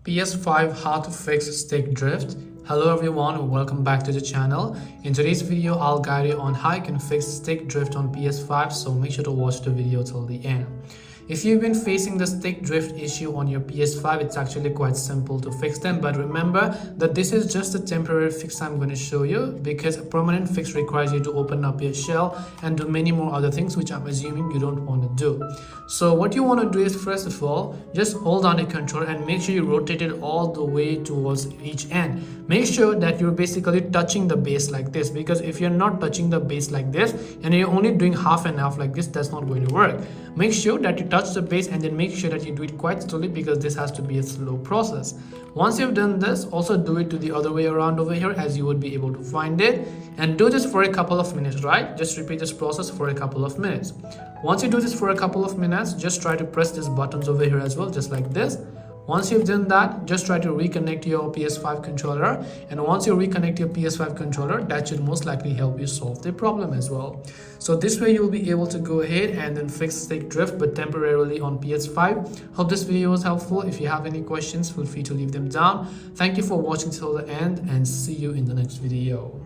PS5 how to fix stick drift. Hello everyone and welcome back to the channel. In today's video I'll guide you on how you can fix stick drift on PS5, so make sure to watch the video till the end. If you've been facing the stick drift issue on your PS5, it's actually quite simple to fix them, but remember that this is just a temporary fix I'm going to show you, because a permanent fix requires you to open up your shell and do many more other things which I'm assuming you don't want to do. So what you want to do is, first of all, just hold down the controller and make sure you rotate it all the way towards each end. Make sure that you're basically touching the base like this, because if you're not touching the base like this and you're only doing half and half like this, that's not going to work. Make sure that you touch the base and then make sure that you do it quite slowly, because this has to be a slow process. Once you've done this, also do it to the other way around over here, as you would be able to find it, and do this for a couple of minutes, right? Just repeat this process for a couple of minutes. Once you do this for a couple of minutes, just try to press these buttons over here as well, just like this. Once you've done that, just try to reconnect your PS5 controller, and once you reconnect your PS5 controller, that should most likely help you solve the problem as well. So this way you'll be able to go ahead and then fix stick drift, but temporarily on PS5. Hope this video was helpful. If you have any questions, feel free to leave them down. Thank you for watching till the end, and see you in the next video.